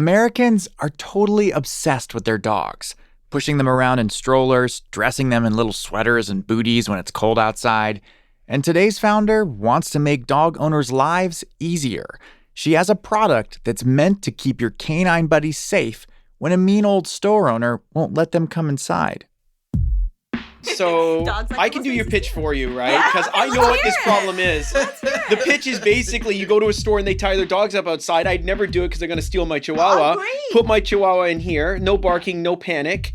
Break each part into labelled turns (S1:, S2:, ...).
S1: Americans are totally obsessed with their dogs, pushing them around in strollers, dressing them in little sweaters and booties when it's cold outside. And today's founder wants to make dog owners' lives easier. She has a product that's meant to keep your canine buddies safe when a mean old store owner won't let them come inside.
S2: So I can do your pitch for you, right? Because I know what this problem is. The pitch is basically you go to a store and they tie their dogs up outside. I'd never do it because they're going to steal my chihuahua. Put my chihuahua in here. No barking, no panic.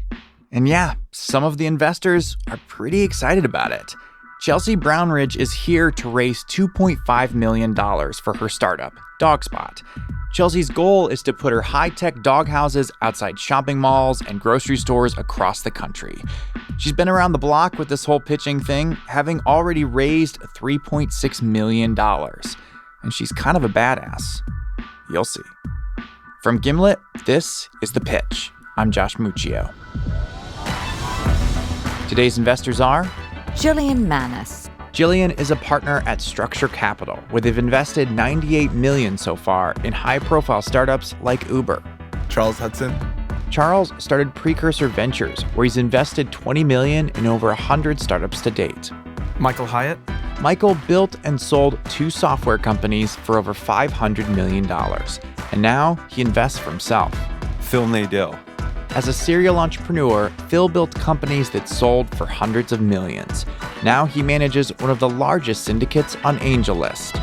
S1: And yeah, some of the investors are pretty excited about it. Chelsea Brownridge is here to raise $2.5 million for her startup, DogSpot. Chelsea's goal is to put her high-tech dog houses outside shopping malls and grocery stores across the country. She's been around the block with this whole pitching thing, having already raised $3.6 million. And she's kind of a badass. You'll see. From Gimlet, this is The Pitch. I'm Josh Muccio. Today's investors are
S3: Jillian Manis.
S1: Jillian is a partner at Structure Capital, where they've invested $98 million so far in high-profile startups like Uber.
S4: Charles Hudson.
S1: Charles started Precursor Ventures, where he's invested $20 million in over 100 startups to date.
S4: Michael Hyatt.
S1: Michael built and sold 2 software companies for over $500 million, and now he invests for himself.
S4: Phil Nadell.
S1: As a serial entrepreneur, Phil built companies that sold for hundreds of millions. Now he manages one of the largest syndicates on AngelList.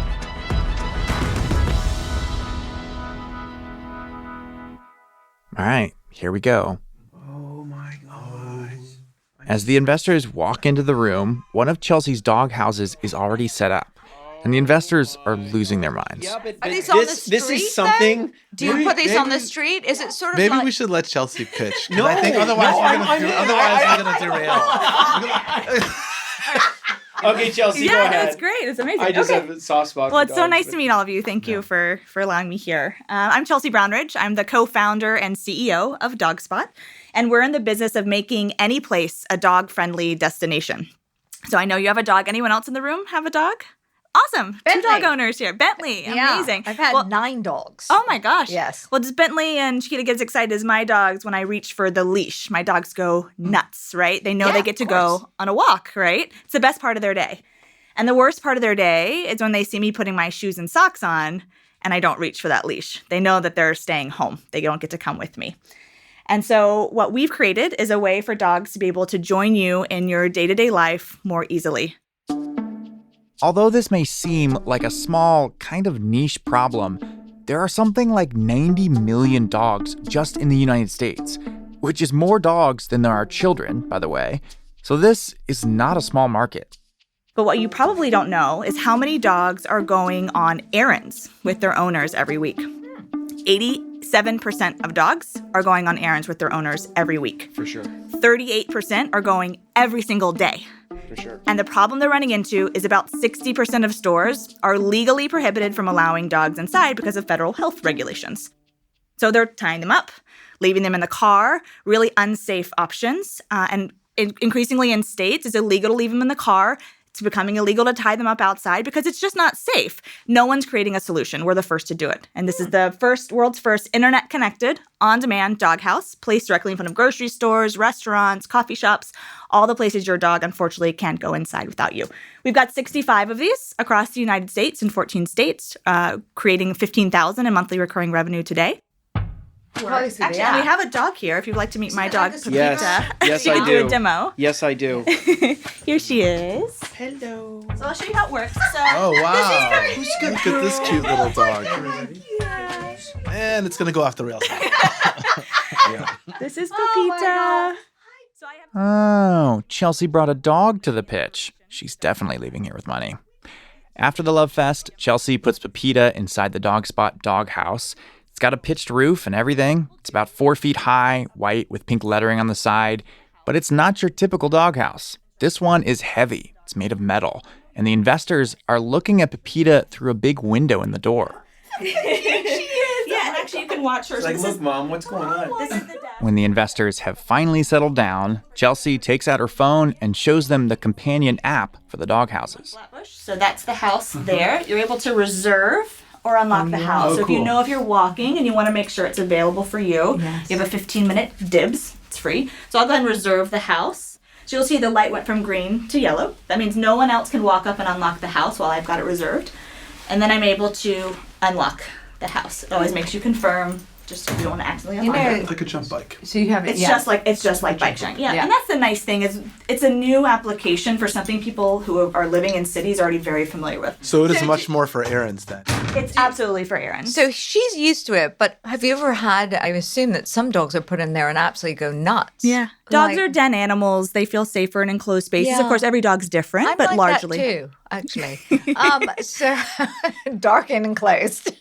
S1: All right, here we go.
S2: Oh my gosh.
S1: As the investors walk into the room, one of Chelsea's dog houses is already set up, and the investors are losing their minds.
S2: Yeah, but
S5: Are these on the street,
S2: this is something.
S5: then? Do you put these on the street? Is it sort of
S4: Maybe
S5: like...
S4: we should let Chelsea pitch.
S2: No,
S4: I think otherwise
S2: no,
S4: we're going to derail.
S2: Okay, Chelsea, go
S5: Yeah,
S2: ahead.
S5: that's great. It's amazing.
S2: I just
S5: Okay.
S2: have a soft spot
S5: Well,
S2: for
S5: it's so
S2: dogs,
S5: nice
S2: but-
S5: to meet all of you. Thank you for allowing me here. I'm Chelsea Brownridge. I'm the co-founder and CEO of DogSpot, and we're in the business of making any place a dog-friendly destination. So I know you have a dog. Anyone else in the room have a dog? Awesome.
S3: Bentley.
S5: 2 dog owners here. Bentley. Amazing.
S3: I've had 9 dogs.
S5: Oh my gosh.
S3: Yes.
S5: Well, does Bentley and Chiquita get as excited as my dogs when I reach for the leash? My dogs go nuts, right? They know
S3: Yeah,
S5: they get to
S3: of course.
S5: go on a walk, right? It's the best part of their day. And the worst part of their day is when they see me putting my shoes and socks on and I don't reach for that leash. They know that they're staying home. They don't get to come with me. And so what we've created is a way for dogs to be able to join you in your day-to-day life more easily.
S1: Although this may seem like a small, kind of niche problem, there are something like 90 million dogs just in the United States, which is more dogs than there are children, by the way. So this is not a small market.
S5: But what you probably don't know is how many dogs are going on errands with their owners every week. 87% of dogs are going on errands with their owners every week.
S2: For sure.
S5: 38% are going every single day.
S2: For sure.
S5: And the problem they're running into is about 60% of stores are legally prohibited from allowing dogs inside because of federal health regulations. So they're tying them up, leaving them in the car, really unsafe options. And increasingly in states, it's illegal to leave them in the car. It's becoming illegal to tie them up outside because it's just not safe. No one's creating a solution. We're the first to do it. And this is the world's first internet-connected, on-demand dog house, placed directly in front of grocery stores, restaurants, coffee shops, all the places your dog, unfortunately, can't go inside without you. We've got 65 of these across the United States in 14 states, creating $15,000 in monthly recurring revenue today. Actually, we have a dog here. If you'd like to meet my dog, Pepita,
S2: Yes,
S5: she
S2: I
S5: can
S2: do.
S5: do a demo.
S2: Yes, I do.
S5: Here she is.
S2: Hello.
S5: So I'll show you how it works. So
S4: Oh, wow.
S5: This is
S4: Look at this cute little dog.
S5: Yeah.
S4: And it's going to go off the rails.
S5: This is Pepita.
S3: Oh,
S5: So I have
S1: Oh, Chelsea brought a dog to the pitch. She's definitely leaving here with money. After the Love Fest, Chelsea puts Pepita inside the DogSpot dog house. It's got a pitched roof and everything. It's about 4 feet high, white with pink lettering on the side. But it's not your typical doghouse. This one is heavy. It's made of metal. And the investors are looking at Pepita through a big window in the door.
S5: she is. Yeah, and actually you can watch her.
S2: It's
S5: So
S2: like,
S5: this
S2: look,
S5: is-
S2: Mom, what's going on?
S5: This is the desk.
S1: When the investors have finally settled down, Chelsea takes out her phone and shows them the companion app for the dog houses.
S5: Flatbush. So that's the house there. You're able to reserve or unlock the house.
S2: Oh,
S5: So if you
S2: cool.
S5: know if you're walking and you want to make sure it's available for you, you have a 15-minute dibs. It's free. So I'll go ahead and reserve the house. So you'll see the light went from green to yellow. That means no one else can walk up and unlock the house while I've got it reserved. And then I'm able to unlock the house. It always makes you confirm, just if you don't want to accidentally unlock it.
S4: Like a jump bike.
S3: So you have it.
S5: It's just like bike sharing. Yeah. And that's the nice thing is it's a new application for something people who are living in cities are already very familiar with.
S4: So it is much more for errands then.
S5: It's absolutely for errands.
S3: So she's used to it, but have you ever had, I assume that some dogs are put in there and absolutely go nuts.
S5: Yeah. Dogs
S3: Like-
S5: are den animals. They feel safer in enclosed spaces.
S3: Yeah.
S5: Of course, every dog's different,
S3: I'm
S5: but
S3: like
S5: largely.
S3: that too, actually. So dark and enclosed.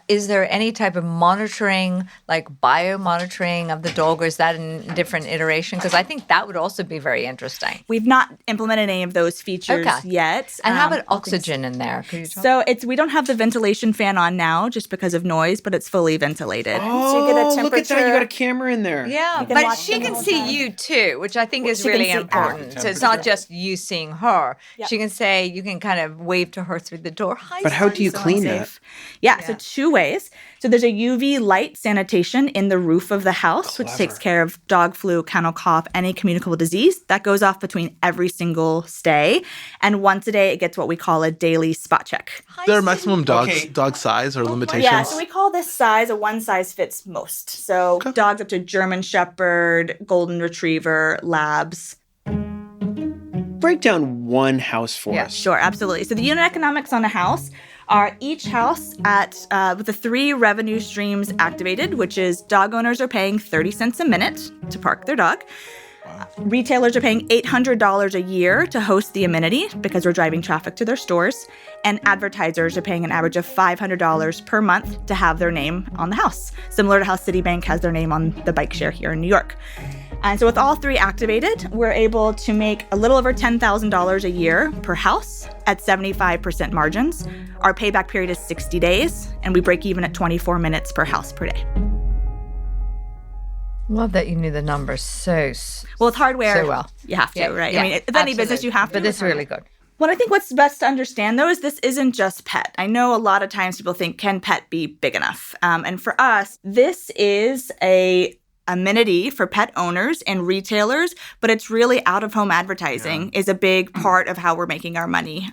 S3: Is there any type of monitoring, like bio-monitoring of the dog, or is that in different iteration? Because I think that would also be very interesting.
S5: We've not implemented any of those features yet.
S3: And how about oxygen in there? Could you talk?
S5: So we don't have the ventilation fan on now just because of noise, but it's fully ventilated.
S2: Oh,
S5: So you get a
S2: look at that. You
S5: temperature-
S2: got a camera in there.
S3: Yeah,
S5: can
S3: but
S5: watch
S3: she
S5: them the
S3: can
S5: whole
S3: see
S5: time.
S3: you too, which I think is
S5: She can
S3: really
S5: see
S3: important. So it's not just you seeing her. She can say, you can kind of wave to her through the door. Hi,
S2: But how do you
S5: so
S2: clean that?
S5: unsafe. Yeah, so 2 ways. So there's a UV light sanitation in the roof of the house, which takes care of dog flu, kennel cough, any communicable disease. That goes off between every single stay. And once a day, it gets what we call a daily spot check.
S4: There are maximum dog
S2: Okay.
S4: size or limitations.
S5: Yeah, so we call this size a one size fits most. So dogs up to German Shepherd, Golden Retriever, Labs.
S2: Break down one house for us.
S5: Sure, absolutely. So the unit economics on a house are each house with the 3 revenue streams activated, which is dog owners are paying 30 cents a minute to park their dog. Retailers are paying $800 a year to host the amenity because we're driving traffic to their stores. And advertisers are paying an average of $500 per month to have their name on the house, similar to how Citibank has their name on the bike share here in New York. And so with all 3 activated, we're able to make a little over $10,000 a year per house at 75% margins. Our payback period is 60 days, and we break even at 24 minutes per house per day.
S3: Love that you knew the numbers so
S5: Well, with hardware,
S3: so well.
S5: you have to,
S3: Yeah,
S5: right?
S3: yeah,
S5: I mean, with any business,
S3: absolutely.
S5: you have to.
S3: But
S5: with
S3: this is really
S5: hardware.
S3: good.
S5: What I think what's best to understand, though, is this isn't just pet. I know a lot of times people think, can pet be big enough? And for us, this is a amenity for pet owners and retailers, but it's really out-of-home advertising is a big part of how we're making our money.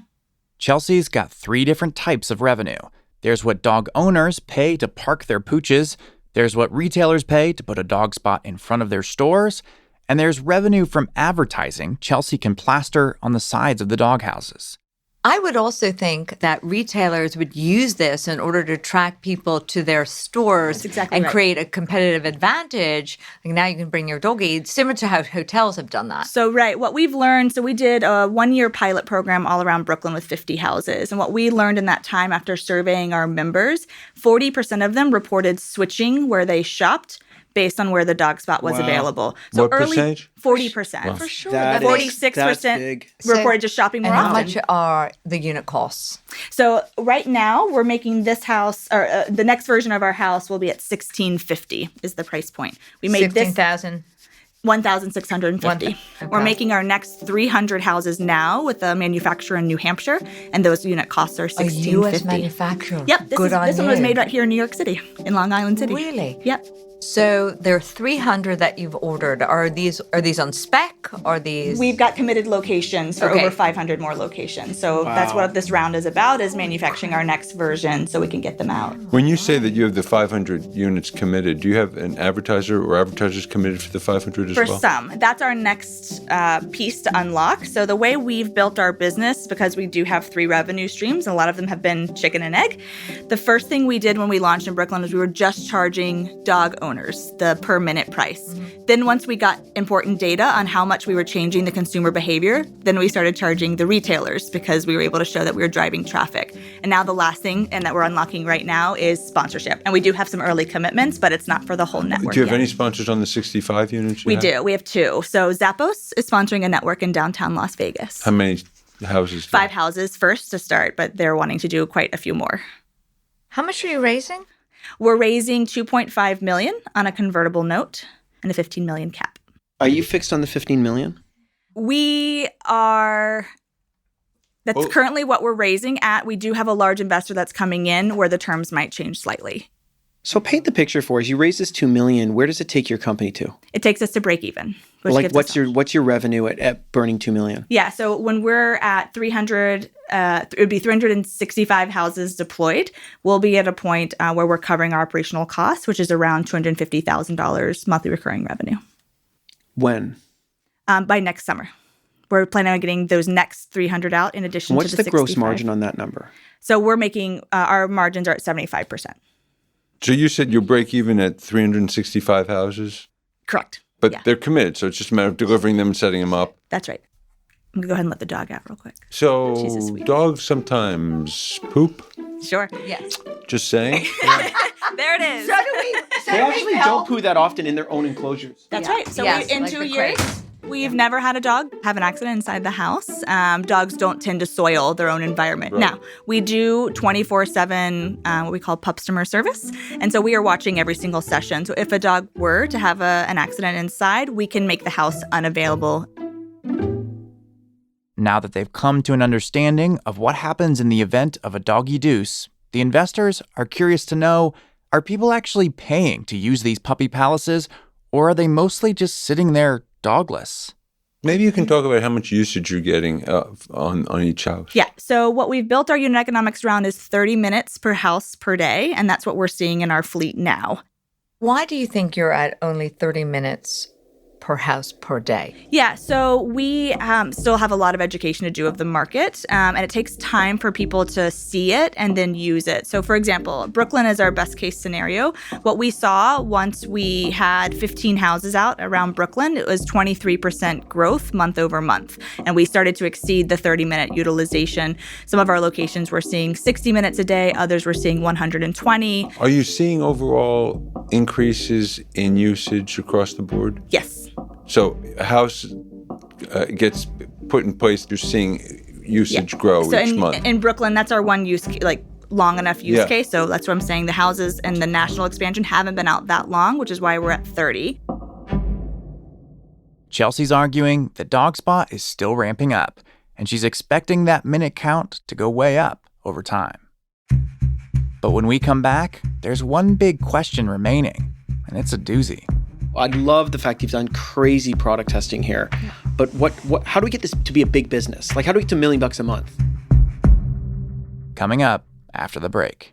S1: Chelsea's got 3 different types of revenue. There's what dog owners pay to park their pooches, there's what retailers pay to put a DogSpot in front of their stores, and there's revenue from advertising Chelsea can plaster on the sides of the dog houses.
S3: I would also think that retailers would use this in order to attract people to their stores
S5: That's exactly
S3: and
S5: right.
S3: create a competitive advantage. Like now you can bring your doggy, similar to how hotels have done that.
S5: So, right, what we've learned, so we did a 1-year pilot program all around Brooklyn with 50 houses. And what we learned in that time after surveying our members, 40% of them reported switching where they shopped based on where the DogSpot was available. So
S6: What percentage?
S5: 40%.
S3: For sure.
S2: That
S3: That
S2: is-
S3: is-
S5: 46%
S2: that's big.
S5: reported just shopping more
S3: And how
S5: often.
S3: much are the unit costs?
S5: So right now we're making this house, or the next version of our house will be at $1,650 is the price point. We made this
S3: 16,000.
S5: $1,650. We're
S3: Okay.
S5: making our next 300 houses now with a manufacturer in New Hampshire, and those unit costs are
S3: A
S5: $1,650.
S3: U.S. manufacturer.
S5: Yep, this
S3: Good on
S5: one was
S3: you.
S5: made right here in New York City, in Long Island City.
S3: Really?
S5: Yep.
S3: So there are 300 that you've ordered. Are these on spec? Are these?
S5: We've got committed locations for
S3: Okay.
S5: over 500 more locations. So that's what this round is about, is manufacturing our next version so we can get them out.
S6: When you say that you have the 500 units committed, do you have an advertiser or advertisers committed for the 500 as
S5: For
S6: well?
S5: some. That's our next piece to unlock. So the way we've built our business, because we do have 3 revenue streams, a lot of them have been chicken and egg. The first thing we did when we launched in Brooklyn was we were just charging dog owners the per minute price. Then once we got important data on how much we were changing the consumer behavior, then we started charging the retailers because we were able to show that we were driving traffic. And now the last thing, and that we're unlocking right now, is sponsorship. And we do have some early commitments, but it's not for the whole network
S6: Do you have
S5: yet.
S6: any sponsors on the 65 units?
S5: We do. We have 2. So Zappos is sponsoring a network in downtown Las Vegas.
S6: How many houses?
S5: 5 houses first to start, but they're wanting to do quite a few more.
S3: How much are you raising?
S5: We're raising $2.5 million on a convertible note and a $15 million cap.
S2: Are you fixed on the 15 million?
S5: We are That's currently what we're raising at. We do have a large investor that's coming in where the terms might change slightly.
S2: So paint the picture for us. You raised this $2 million. Where does it take your company to?
S5: It takes us to break even.
S2: Like what's your revenue at burning $2 million?
S5: Yeah, so when we're at 300, it would be 365 houses deployed. We'll be at a point where we're covering our operational costs, which is around $250,000 monthly recurring revenue.
S2: When?
S5: By next summer. We're planning on getting those next 300 out in addition to the 65.
S2: What's the gross margin on that number?
S5: So we're making, our margins are at 75%.
S6: So you said you'll break even at 365 houses?
S5: Correct.
S6: But they're committed, so it's just a matter of delivering them and setting them up.
S5: That's right. I'm going to go ahead and let the dog out real quick.
S6: So dogs sometimes poop?
S5: Sure.
S3: Yes.
S6: Just saying?
S5: There it is.
S3: So do we.
S2: They actually don't poo that often in their own enclosures.
S5: That's right. So
S3: Yes,
S5: in
S3: like
S5: 2
S3: the
S5: years,
S3: crates.
S5: we've never had a dog have an accident inside the house. Dogs don't tend to soil their own environment.
S6: Right.
S5: Now, we do 24/7 what we call customer service. And so we are watching every single session. So if a dog were to have an accident inside, we can make the house unavailable.
S1: Now that they've come to an understanding of what happens in the event of a doggy deuce, the investors are curious to know, are people actually paying to use these puppy palaces, or are they mostly just sitting there dogless?
S6: Maybe you can talk about how much usage you're getting on each house.
S5: Yeah. So what we've built our unit economics around is 30 minutes per house per day. And that's what we're seeing in our fleet now.
S3: Why do you think you're at only 30 minutes per house per day?
S5: Yeah, so we still have a lot of education to do of the market, and it takes time for people to see it and then use it. So for example, Brooklyn is our best case scenario. What we saw once we had 15 houses out around Brooklyn, it was 23% growth month over month. And we started to exceed the 30-minute utilization. Some of our locations were seeing 60 minutes a day, others were seeing 120.
S6: Are you seeing overall increases in usage across the board?
S5: Yes.
S6: So a house gets put in place, you're seeing usage grow
S5: so
S6: each month.
S5: In Brooklyn, that's our one use, long enough use
S6: Yeah.
S5: case. So that's what I'm saying. The houses and the national expansion haven't been out that long, which is why we're at 30.
S1: Chelsea's arguing that DogSpot is still ramping up, and she's expecting that minute count to go way up over time. But when we come back, there's one big question remaining, and it's a doozy.
S2: I love the fact you've done crazy product testing here. But how do we get this to be a big business? Like, how do we get to $1 million a month?
S1: Coming up after the break.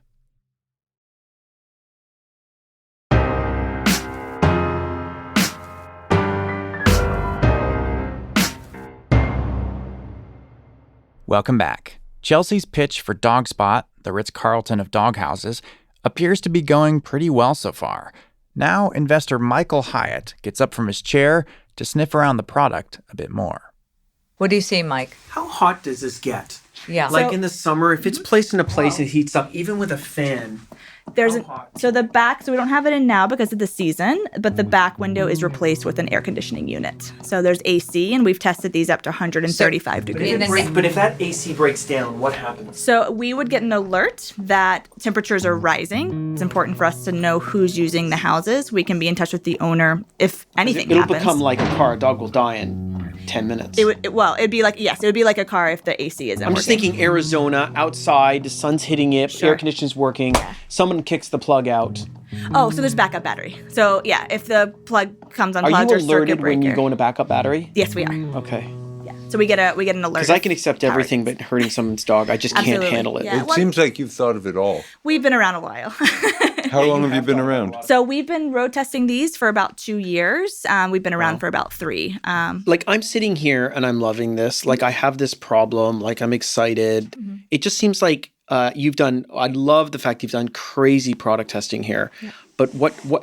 S1: Welcome back. Chelsea's pitch for DogSpot, the Ritz-Carlton of dog houses, appears to be going pretty well so far. Now, investor Michael Hyatt gets up from his chair to sniff around the product a bit more.
S3: What do you see, Mike?
S2: How hot does this get?
S3: Yeah.
S2: Like in the summer, if it's placed in a place, it heats up, even with a fan.
S5: So the back, so we don't have it in now because of the season, but the back window is replaced with an air conditioning unit. So there's AC, and we've tested these up to 135 degrees.
S2: But if that AC breaks down, what happens?
S5: So we would get an alert that temperatures are rising. It's important for us to know who's using the houses. We can be in touch with the owner if anything happens.
S2: It'll become like a car. A dog will die in 10 minutes.
S5: It'd be like a car if the AC isn't
S2: I'm just thinking Arizona, outside, the sun's hitting it, air conditioning's working, someone kicks the plug out.
S5: Oh, so there's backup battery. So yeah, if the plug comes unplugged
S2: Are
S5: or
S2: you
S5: circuit
S2: alerted
S5: breaker.
S2: when you go in a backup battery?
S5: Yes, we are.
S2: Okay.
S5: Yeah. So we get an alert.
S2: Because I can accept everything but hurting someone's dog. I just can't
S5: Absolutely.
S2: handle it.
S5: Yeah.
S6: It seems like you've thought of it all.
S5: We've been around a while.
S6: How long have you been around?
S5: So we've been road testing these for about 2 years. We've been around for about 3.
S2: Like, I'm sitting here and I'm loving this. Like, I have this problem. Like, I'm excited.
S5: Mm-hmm.
S2: It just seems like I love the fact you've done crazy product testing here. Yeah. But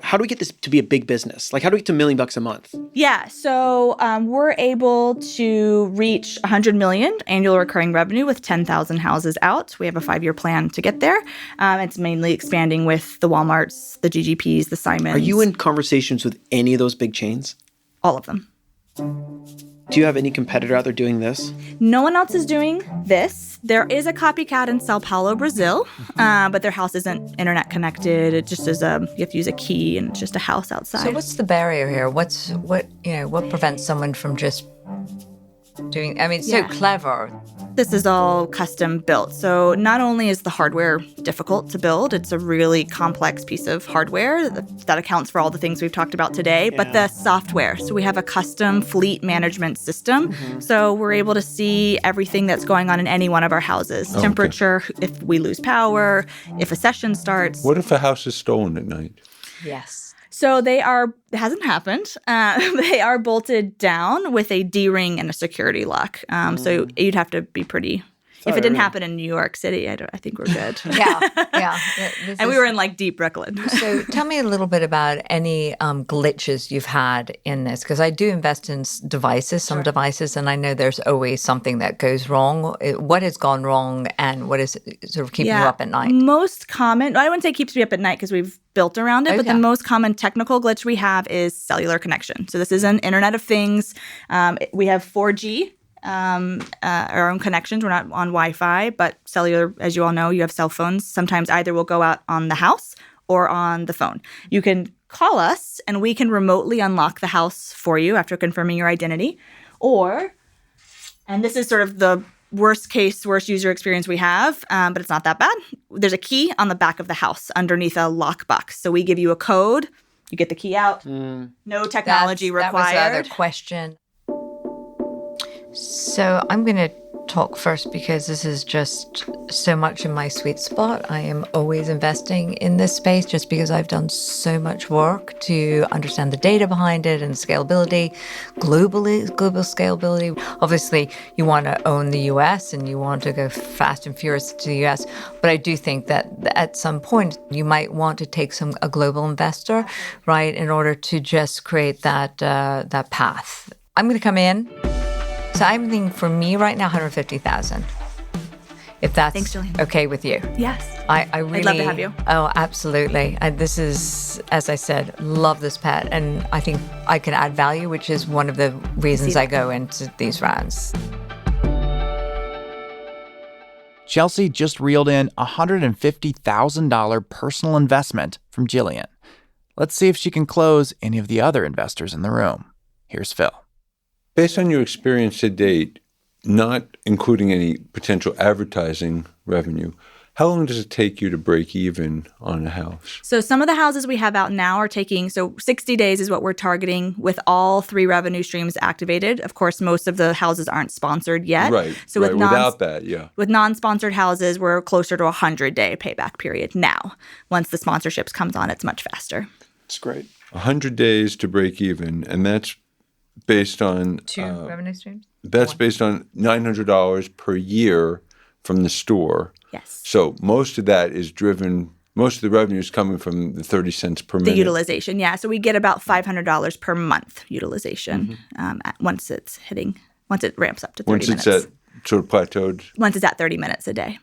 S2: how do we get this to be a big business? Like, how do we get to $1 million a month?
S5: Yeah, so we're able to reach $100 million annual recurring revenue with 10,000 houses out. We have a 5-year plan to get there. It's mainly expanding with the Walmarts, the GGPs, the Simons.
S2: Are you in conversations with any of those big chains?
S5: All of them.
S2: Do you have any competitor out there doing this?
S5: No one else is doing this. There is a copycat in Sao Paulo, Brazil, but their house isn't internet connected. It just is you have to use a key, and it's just a house outside.
S3: So what's the barrier here? What prevents someone from just doing? I mean, it's so clever.
S5: This is all custom built. So not only is the hardware difficult to build, it's a really complex piece of hardware that accounts for all the things we've talked about today, but the software. So we have a custom fleet management system. So we're able to see everything that's going on in any one of our houses. Temperature, if we lose power, if a session starts.
S6: What if a house is stolen at night?
S3: Yes.
S5: So it hasn't happened. They are bolted down with a D-ring and a security lock. So you'd have to be pretty... If it didn't happen in New York City, I think we're good.
S3: Yeah.
S5: And we were in like deep Brooklyn.
S3: So tell me a little bit about any glitches you've had in this, because I do invest in some devices, and I know there's always something that goes wrong. What has gone wrong, and what is sort of keeping you up at night?
S5: Most common, I wouldn't say keeps me up at night because we've built around it, but the most common technical glitch we have is cellular connection. So this is an Internet of Things. We have 4G. Our own connections. We're not on Wi-Fi, but cellular, as you all know, you have cell phones. Sometimes either will go out on the house or on the phone. You can call us and we can remotely unlock the house for you after confirming your identity. Or, and this is sort of the worst user experience we have, but it's not that bad. There's a key on the back of the house underneath a lockbox. So we give you a code, you get the key out. No technology required.
S3: That was the other question. So I'm going to talk first because this is just so much in my sweet spot. I am always investing in this space just because I've done so much work to understand the data behind it and scalability, global scalability. Obviously, you want to own the US and you want to go fast and furious to the US, but I do think that at some point you might want to take a global investor, right, in order to just create that path. I'm going to come in. So I'm thinking for me right now, $150,000. If that's okay with you.
S5: Yes.
S3: I really,
S5: I'd love to have you.
S3: Oh, absolutely. This is, as I said, love this pet. And I think I can add value, which is one of the reasons I go into these rounds.
S1: Chelsea just reeled in a $150,000 personal investment from Jillian. Let's see if she can close any of the other investors in the room. Here's Phil.
S6: Based on your experience to date, not including any potential advertising revenue, how long does it take you to break even on a house?
S5: So some of the houses we have out now are taking, 60 days is what we're targeting with all 3 revenue streams activated. Of course, most of the houses aren't sponsored yet.
S6: Right,
S5: so
S6: without that, yeah.
S5: With non-sponsored houses, we're closer to a 100-day payback period now. Once the sponsorships comes on, it's much faster.
S2: It's great.
S6: 100 days to break even, and that's based on
S3: 2 revenue streams?
S6: That's based on $900 per year from the store.
S5: Yes.
S6: So most of that is most of the revenue is coming from the 30 cents per minute.
S5: The utilization, yeah. So we get about $500 per month utilization once it ramps up to 30 minutes.
S6: Once it's at sort of plateaued?
S5: Once it's at 30 minutes a day.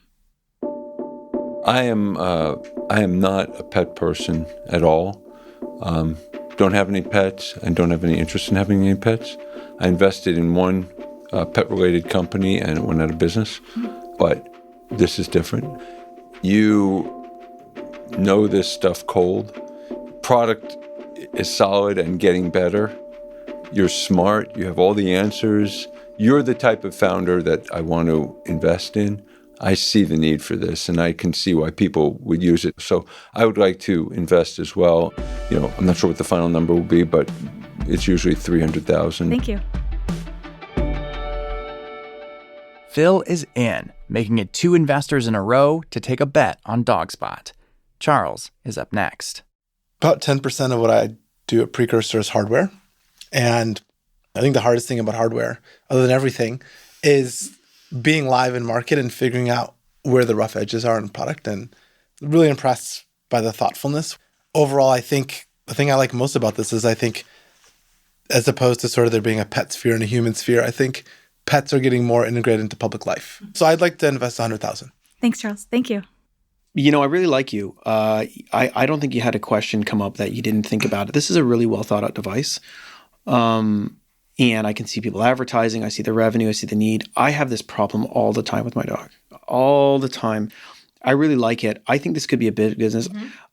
S6: I am not a pet person at all. Don't have any pets and don't have any interest in having any pets. I invested in one pet-related company and it went out of business, but this is different. You know this stuff cold. Product is solid and getting better. You're smart. You have all the answers. You're the type of founder that I want to invest in. I see the need for this, and I can see why people would use it. So I would like to invest as well. I'm not sure what the final number will be, but it's usually $300,000.
S5: Thank you.
S1: Phil is in, making it 2 investors in a row to take a bet on DogSpot. Charles is up next.
S4: About 10% of what I do at Precursor is hardware. And I think the hardest thing about hardware, other than everything, is being live in market and figuring out where the rough edges are in product, and really impressed by the thoughtfulness. Overall, I think the thing I like most about this is I think as opposed to sort of there being a pet sphere and a human sphere, I think pets are getting more integrated into public life. So I'd like to invest $100,000.
S5: Thanks, Charles. Thank you.
S2: I really like you. I don't think you had a question come up that you didn't think about it. This is a really well thought out device. And I can see people advertising. I see the revenue. I see the need. I have this problem all the time with my dog. All the time. I really like it. I think this could be a big business.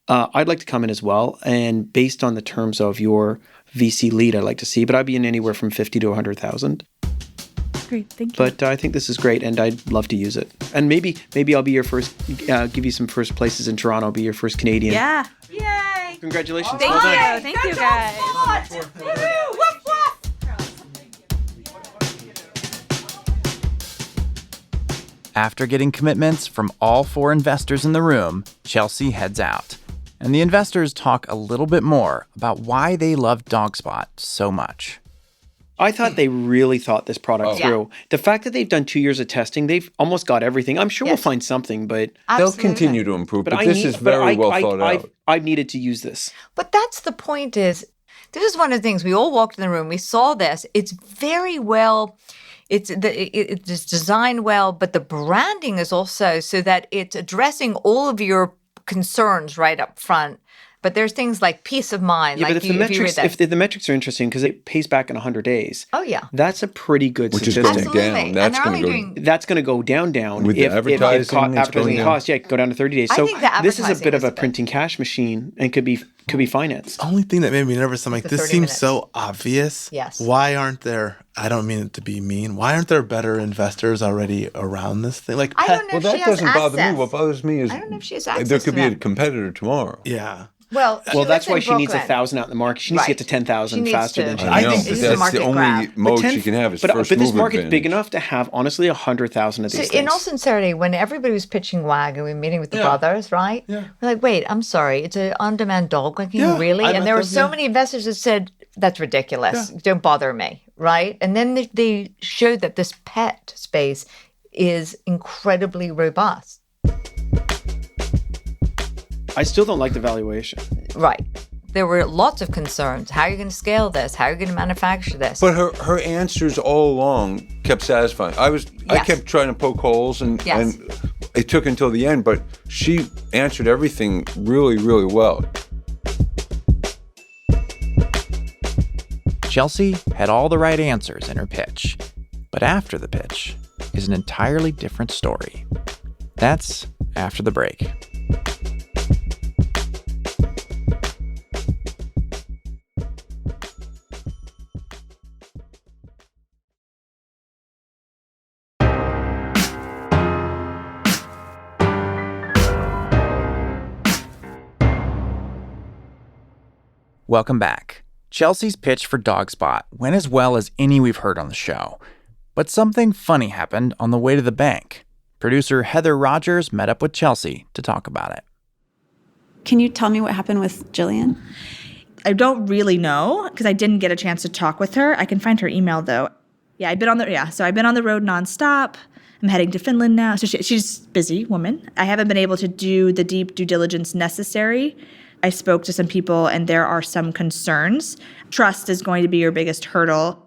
S2: I'd like to come in as well. And based on the terms of your VC lead, I'd like to see. But I'd be in anywhere from 50 to 100,000.
S5: great. Thank you.
S2: But I think this is great, and I'd love to use it. And maybe I'll be your first, give you some first places in Toronto, be your first Canadian.
S5: Yeah. Yay.
S2: Congratulations.
S5: Thank
S2: Well done.
S5: you. Thank you, guys.
S1: After getting commitments from all 4 investors in the room, Chelsea heads out. And the investors talk a little bit more about why they love DogSpot so much.
S2: I thought they really thought this product through. The fact that they've done 2 years of testing, they've almost got everything. I'm sure we'll find something, but
S6: They'll continue to improve, but this is very well thought out.
S2: I've needed to use this.
S3: But that's the point is, this is one of the things, we all walked in the room, we saw this. It's very well, it's designed well, but the branding is also so that it's addressing all of your concerns right up front. But there's things like peace of mind.
S2: Yeah,
S3: like
S2: but if the metrics are interesting because it pays back in 100 days.
S3: Oh yeah,
S2: that's a pretty good
S6: Which
S2: statistic.
S6: is going down. That's
S2: going to go down.
S6: With the advertising,
S2: advertising costs, go down to 30 days. So this is a bit of a printing cash machine and could be financed.
S4: The only thing that made me nervous, I'm like, this seems so obvious.
S3: Yes.
S4: Why aren't there, I don't mean it to be mean, why aren't there better investors already around this thing? Like,
S3: I don't know if
S6: that
S3: she has
S6: doesn't bother me.
S3: access.
S6: What bothers me is
S3: I don't know if she has access
S6: there could
S3: to
S6: be a
S3: that.
S6: competitor tomorrow.
S4: Yeah.
S3: Well,
S2: that's why she needs 1,000 out in the market. She needs to get to 10,000 faster than she
S6: I know,
S3: this
S6: but
S3: is a
S6: that's
S3: market
S6: the only
S3: grab.
S6: mode she can have is
S2: but
S6: first
S2: this
S6: mover
S2: market's
S6: advantage.
S2: big enough to have, honestly, 100,000 of these things.
S3: In all sincerity, when everybody was pitching WAG and we were meeting with the brothers, right? Yeah. We're like, wait, I'm sorry, it's an on-demand dog wagging, really? And there were so many investors that said, that's ridiculous. Don't bother me, right? And then they showed that this pet space is incredibly robust.
S2: I still don't like the valuation.
S3: Right. There were lots of concerns. How are you going to scale this? How are you going to manufacture this?
S6: But her answers all along kept satisfying. I kept trying to poke holes and it took until the end, but she answered everything really, really well.
S1: Chelsea had all the right answers in her pitch, but after the pitch is an entirely different story. That's after the break. Welcome back. Chelsea's pitch for DogSpot went as well as any we've heard on the show. But something funny happened on the way to the bank. Producer Heather Rogers met up with Chelsea to talk about it.
S7: Can you tell me what happened with Jillian?
S5: I don't really know because I didn't get a chance to talk with her. I can find her email though. I've been on the road nonstop. I'm heading to Finland now. So she's a busy woman. I haven't been able to do the deep due diligence necessary. I spoke to some people and there are some concerns. Trust is going to be your biggest hurdle.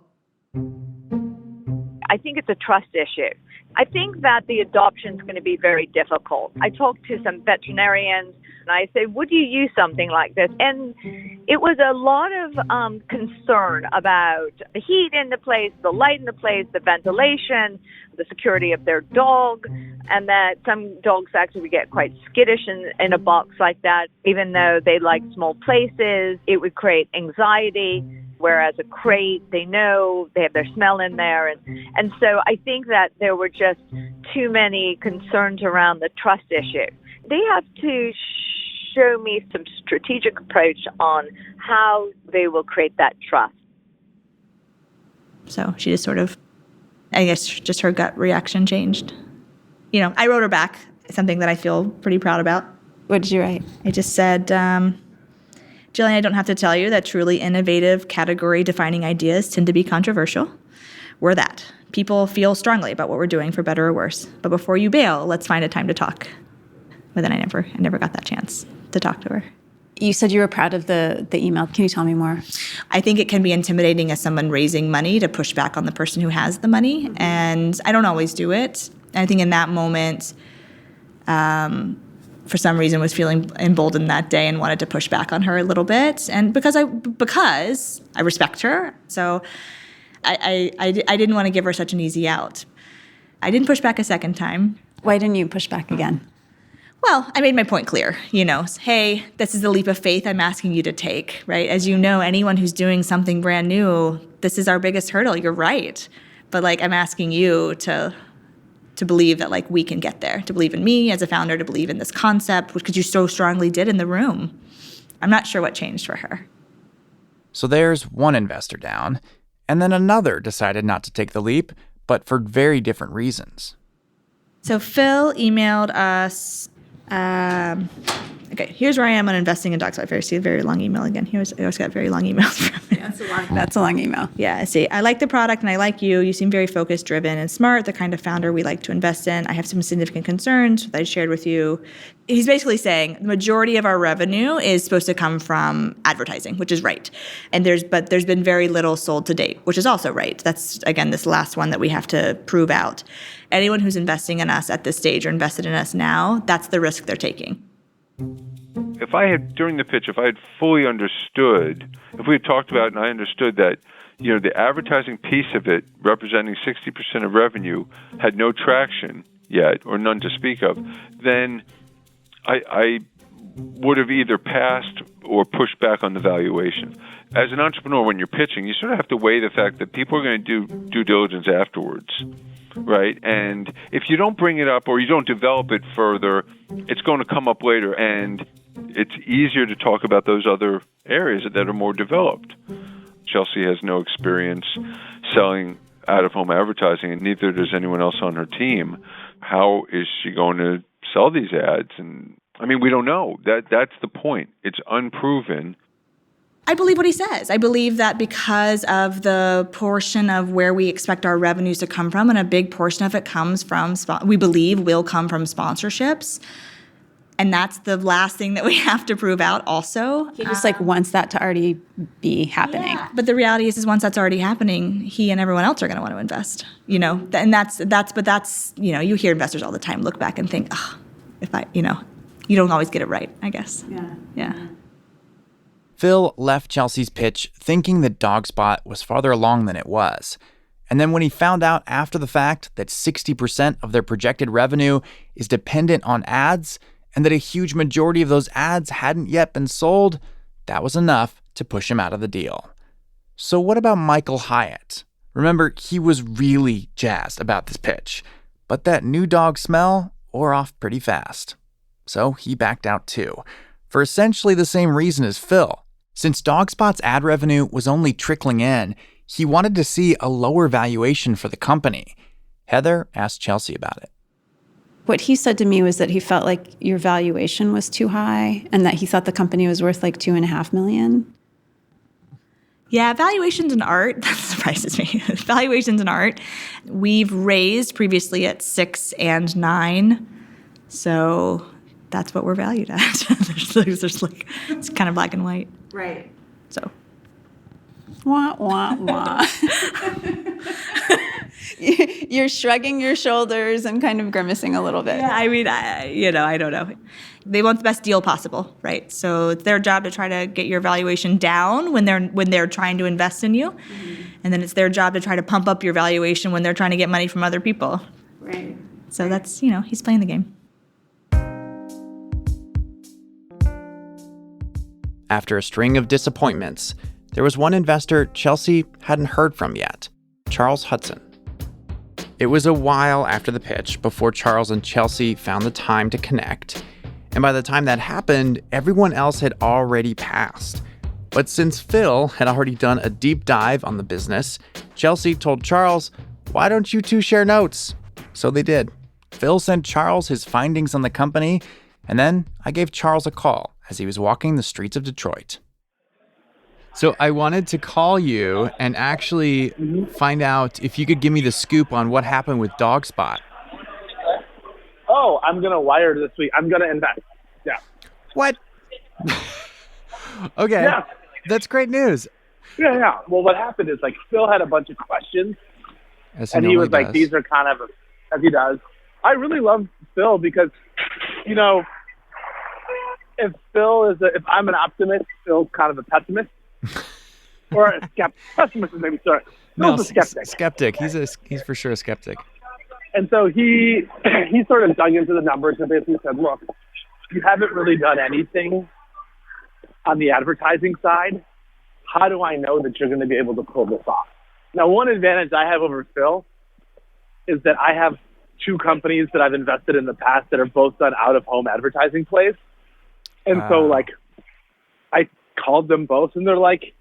S8: I think it's a trust issue. I think that the adoption is going to be very difficult. I talked to some veterinarians and I said, would you use something like this? And it was a lot of concern about the heat in the place, the light in the place, the ventilation, the security of their dog, and that some dogs actually would get quite skittish in a box like that. Even though they like small places, it would create anxiety. Whereas a crate, they know they have their smell in there. And so I think that there were just too many concerns around the trust issue. They have to show me some strategic approach on how they will create that trust.
S5: So she just sort of, I guess, just her gut reaction changed. I wrote her back something that I feel pretty proud about.
S7: What did you write?
S5: I just said, Jillian, I don't have to tell you that truly innovative, category-defining ideas tend to be controversial. We're that. People feel strongly about what we're doing for better or worse. But before you bail, let's find a time to talk. But then I never got that chance to talk to her.
S7: You said you were proud of the email. Can you tell me more?
S5: I think it can be intimidating as someone raising money to push back on the person who has the money. And I don't always do it. I think in that moment, for some reason, was feeling emboldened that day and wanted to push back on her a little bit. And because I respect her, so I didn't want to give her such an easy out. I didn't push back a second time.
S7: Why didn't you push back again?
S5: Well, I made my point clear, hey, this is the leap of faith I'm asking you to take, right? As you know, anyone who's doing something brand new, this is our biggest hurdle. You're right. But like, I'm asking you to believe that like we can get there, to believe in me as a founder, to believe in this concept, because you so strongly did in the room. I'm not sure what changed for her.
S1: So there's one investor down, and then another decided not to take the leap, but for very different reasons.
S5: So Phil emailed us. Okay, here's where I am on investing in DogSpot. I see a very long email again. I always got very long emails from me.
S7: That's a long email.
S5: Yeah, I see. I like the product and I like you. You seem very focused, driven, and smart, the kind of founder we like to invest in. I have some significant concerns that I shared with you. He's basically saying the majority of our revenue is supposed to come from advertising, which is right. But there's been very little sold to date, which is also right. That's, again, this last one that we have to prove out. Anyone who's investing in us at this stage or invested in us now, that's the risk they're taking.
S6: If I had, during the pitch, if I had fully understood, if we had talked about it and I understood that, the advertising piece of it, representing 60% of revenue, had no traction yet, or none to speak of, then I would have either passed or pushed back on the valuation. As an entrepreneur, when you're pitching, you sort of have to weigh the fact that people are going to do due diligence afterwards, right? And if you don't bring it up or you don't develop it further, it's going to come up later, and it's easier to talk about those other areas that are more developed. Chelsea has no experience selling out-of-home advertising, and neither does anyone else on her team. How is she going to sell these ads? And I mean, we don't know. That's the point. It's unproven.
S5: I believe what he says. I believe that because of the portion of where we expect our revenues to come from, and a big portion of it comes from, we believe will come from sponsorships. And that's the last thing that we have to prove out also.
S7: He just wants that to already be happening.
S5: Yeah. But the reality is once that's already happening, he and everyone else are going to want to invest, and that's, you hear investors all the time look back and think, you don't always get it right, I guess. Yeah.
S1: Phil left Chelsea's pitch thinking that DogSpot was farther along than it was. And then when he found out after the fact that 60% of their projected revenue is dependent on ads, and that a huge majority of those ads hadn't yet been sold, that was enough to push him out of the deal. So what about Michael Hyatt? Remember, he was really jazzed about this pitch, but that new dog smell wore off pretty fast. So he backed out too, for essentially the same reason as Phil. Since DogSpot's ad revenue was only trickling in, he wanted to see a lower valuation for the company. Heather asked Chelsea about it.
S7: What he said to me was that he felt like your valuation was too high and that he thought the company was worth like $2.5 million.
S5: Yeah, valuation's an art. That surprises me. Valuation's an art. We've raised previously at 6 and 9. So that's what we're valued at. It's kind of black and white.
S7: Right.
S5: So.
S7: Wah, wah, wah. You're shrugging your shoulders and kind of grimacing a little bit.
S5: Yeah, I mean, I don't know. They want the best deal possible, right? So it's their job to try to get your valuation down when they're trying to invest in you. Mm-hmm. And then it's their job to try to pump up your valuation when they're trying to get money from other people.
S7: Right.
S5: So that's, he's playing the game.
S1: After a string of disappointments, there was one investor Chelsea hadn't heard from yet, Charles Hudson. It was a while after the pitch before Charles and Chelsea found the time to connect, and by the time that happened, everyone else had already passed. But since Phil had already done a deep dive on the business, Chelsea told Charles, "Why don't you two share notes?" So they did. Phil sent Charles his findings on the company, and then I gave Charles a call as he was walking the streets of Detroit. So I wanted to call you and actually find out if you could give me the scoop on what happened with DogSpot.
S9: Oh, I'm going to wire this week. I'm going to invest. Yeah.
S1: What? Okay.
S9: Yeah.
S1: That's great news.
S9: Yeah. Well, what happened is Phil had a bunch of questions and he was like, these are kind of, as he does. I really love Phil because, if I'm an optimist, Phil's kind of a pessimist. Or a skeptic. Pessimist is maybe, sorry. Phil's a skeptic.
S1: Skeptic. He's for sure a skeptic.
S9: And so he sort of dug into the numbers and basically said, look, you haven't really done anything on the advertising side. How do I know that you're going to be able to pull this off? Now, one advantage I have over Phil is that I have two companies that I've invested in the past that are both done out-of-home advertising plays. And so, like, I called them both, and they're like,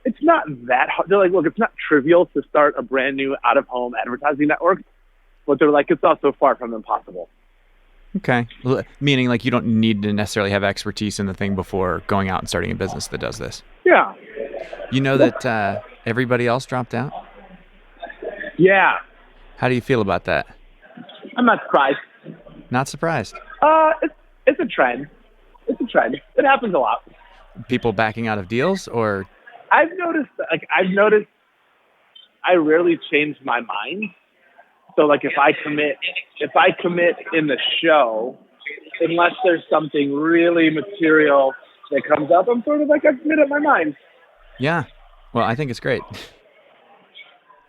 S9: it's not that hard. They're like, look, it's not trivial to start a brand new out-of-home advertising network, but they're like, it's also far from impossible.
S1: Okay. Meaning, like, you don't need to necessarily have expertise in the thing before going out and starting a business that does this.
S9: Yeah.
S1: You know that everybody else dropped out?
S9: Yeah.
S1: How do you feel about that?
S9: I'm not surprised.
S1: Not surprised?
S9: It's a trend. It's a trend. It happens a lot.
S1: People backing out of deals, or?
S9: I've noticed I rarely change my mind. So, like, if I commit in the show, unless there's something really material that comes up, I'm sort of like, I've made up my mind.
S1: Yeah. Well, I think it's great.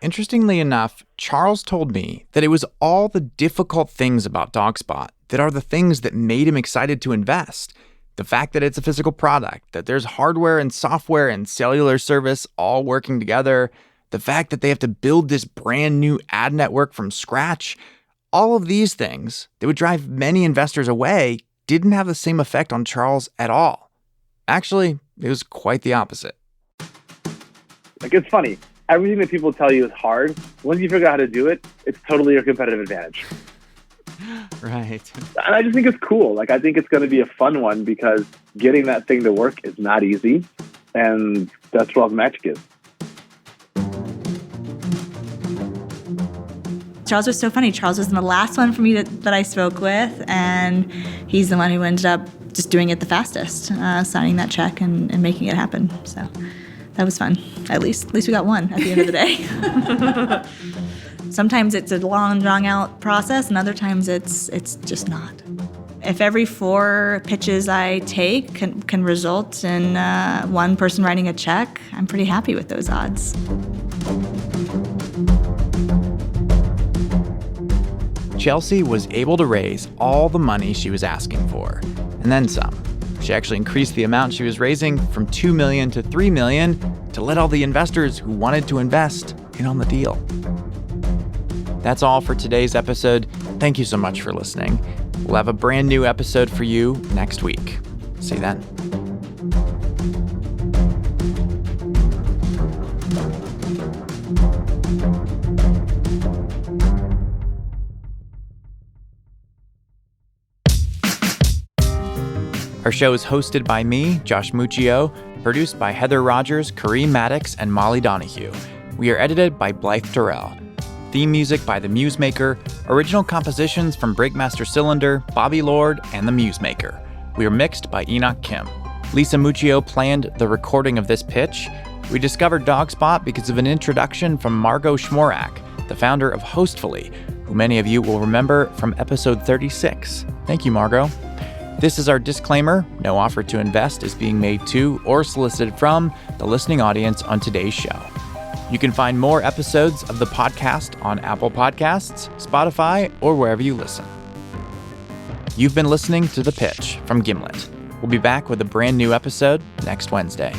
S1: Interestingly enough, Charles told me that it was all the difficult things about DogSpot that are the things that made him excited to invest. The fact that it's a physical product, that there's hardware and software and cellular service all working together, the fact that they have to build this brand new ad network from scratch, all of these things that would drive many investors away didn't have the same effect on Charles at all. Actually, it was quite the opposite.
S9: Like, it's funny. Everything that people tell you is hard. Once you figure out how to do it, it's totally your competitive advantage.
S1: Right.
S9: And I just think it's cool. Like, I think it's going to be a fun one because getting that thing to work is not easy. And that's what all the magic is.
S5: Charles was so funny. Charles was the last one for me that I spoke with, and he's the one who ended up just doing it the fastest, signing that check and making it happen. So that was fun. At least we got one at the end of the day. Sometimes it's a long, drawn-out process, and other times it's just not. If every 4 pitches I take can result in one person writing a check, I'm pretty happy with those odds.
S1: Chelsea was able to raise all the money she was asking for, and then some. She actually increased the amount she was raising from $2 million to $3 million to let all the investors who wanted to invest in on the deal. That's all for today's episode. Thank you so much for listening. We'll have a brand new episode for you next week. See you then. Our show is hosted by me, Josh Muccio, produced by Heather Rogers, Kareem Maddox, and Molly Donahue. We are edited by Blythe Durrell. Theme music by The Musemaker. Original compositions from Breakmaster Cylinder, Bobby Lord, and The Musemaker. We are mixed by Enoch Kim. Lisa Muccio planned the recording of this pitch. We discovered DogSpot because of an introduction from Margot Schmorak, the founder of Hostfully, who many of you will remember from episode 36. Thank you, Margot. This is our disclaimer. No offer to invest is being made to or solicited from the listening audience on today's show. You can find more episodes of the podcast on Apple Podcasts, Spotify, or wherever you listen. You've been listening to The Pitch from Gimlet. We'll be back with a brand new episode next Wednesday.